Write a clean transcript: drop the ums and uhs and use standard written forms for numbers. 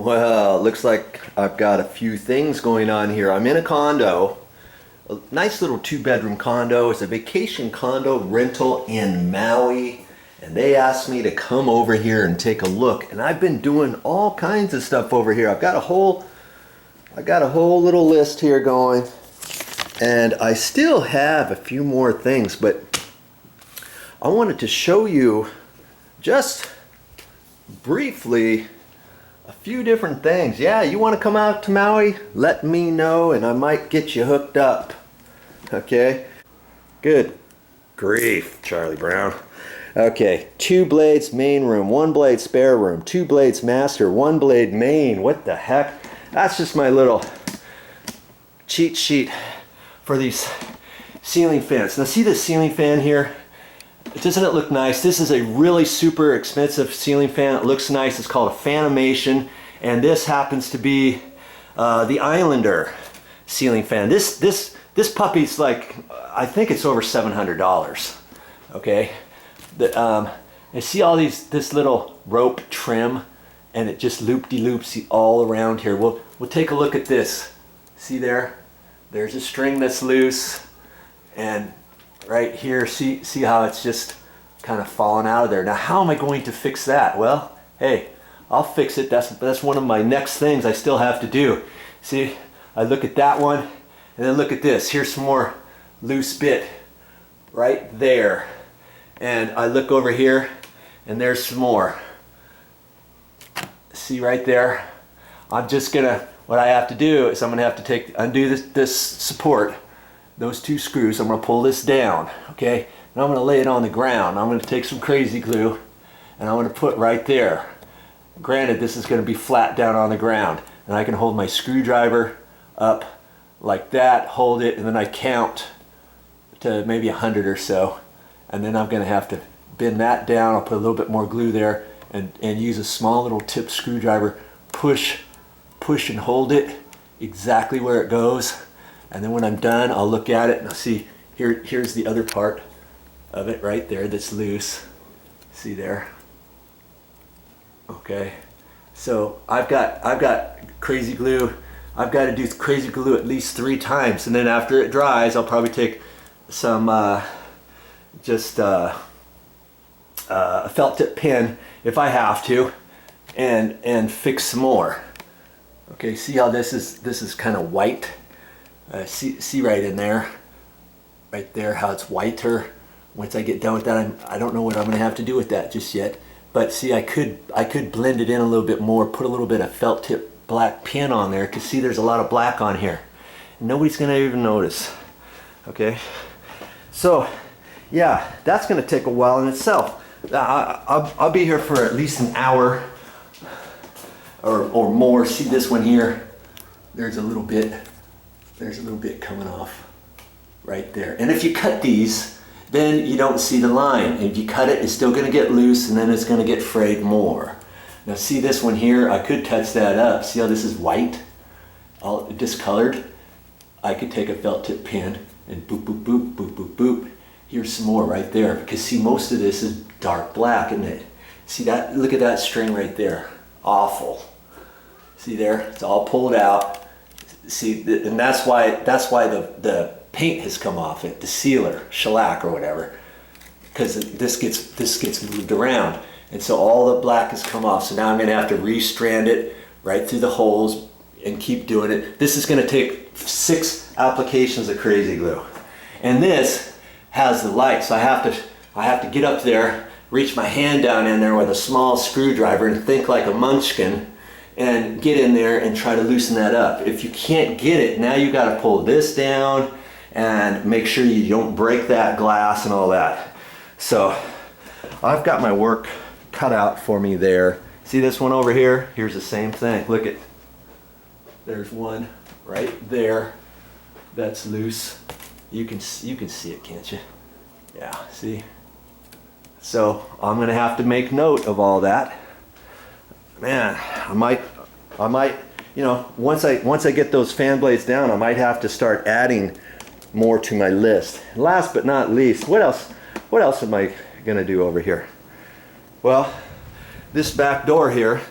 Well, it looks like I've got a few things going on here. I'm in a condo, a nice little 2-bedroom condo. It's a vacation condo rental in Maui, and they asked me to come over here and take a look. And I've been doing all kinds of stuff over here. I got a whole little list here going, and I still have a few more things, but I wanted to show you just briefly a few different things. Yeah, you want to come out to Maui? Let me know and I might get you hooked up. Okay? Good grief, Charlie Brown. Okay, 2 blades main room, 1 blade spare room, 2 blades master, 1 blade main. What the heck? That's just my little cheat sheet for these ceiling fans. Now see this ceiling fan here? Doesn't it look nice? This is a really super expensive ceiling fan. It looks nice. It's called a Fanimation, and this happens to be the Islander ceiling fan. This puppy's like, I think it's over $700. Okay, I see all this little rope trim, and it just loop-de-loops all around here. We'll take a look at this. See there? There's a string that's loose, and right here, see how it's just kind of falling out of there. Now, how am I going to fix that? Well, hey, I'll fix it. That's one of my next things I still have to do. See, I look at that one, and then look at this. Here's some more loose bit right there. And I look over here, and there's some more. See right there? I'm just gonna, what I have to do is I'm gonna have to undo this support, those 2 screws. I'm going to pull this down, okay? And I'm going to lay it on the ground. I'm going to take some crazy glue and I'm going to put right there. Granted, this is going to be flat down on the ground, and I can hold my screwdriver up like that, hold it, and then I count to maybe 100 or so, and then I'm going to have to bend that down. I'll put a little bit more glue there and use a small little tip screwdriver, push and hold it exactly where it goes. And then when I'm done, I'll look at it and I'll see, here's the other part of it right there that's loose. See there? Okay. So I've got crazy glue. I've got to do crazy glue at least 3 times, and then after it dries, I'll probably take some just a felt tip pen if I have to, and fix some more. Okay. See how this is kind of white. See right in there, right there, how it's whiter. Once I get done with that, I don't know what I'm going to have to do with that just yet. But see, I could blend it in a little bit more, put a little bit of felt tip black pen on there, because see, there's a lot of black on here. And nobody's going to even notice. Okay, so yeah, that's going to take a while in itself. I'll be here for at least an hour or more. See this one here? There's a little bit coming off right there. And if you cut these, then you don't see the line. And if you cut it, it's still going to get loose, and then it's going to get frayed more. Now see this one here? I could touch that up. See how this is white, all discolored? I could take a felt tip pen and boop, boop, boop, boop, boop, boop. Here's some more right there, because see, most of this is dark black, isn't it? See that? Look at that string right there. Awful. See there? It's all pulled out. See, and that's why the paint has come off it, the sealer, shellac or whatever, because this gets moved around, and so all the black has come off. So now I'm going to have to restrand it right through the holes and keep doing it. This is going to take 6 applications of crazy glue, and this has the light, so I have to get up there, reach my hand down in there with a small screwdriver, and think like a munchkin, and get in there and try to loosen that up. If you can't get it, now you got to pull this down and make sure you don't break that glass and all that. So I've got my work cut out for me there. See this one over here? Here's the same thing. Look at, there's one right there that's loose. You can see it, can't you? Yeah, see? So I'm gonna have to make note of all that. Man, I might, you know, once I get those fan blades down, I might have to start adding more to my list. Last but not least, what else am I gonna do over here? Well, this back door here,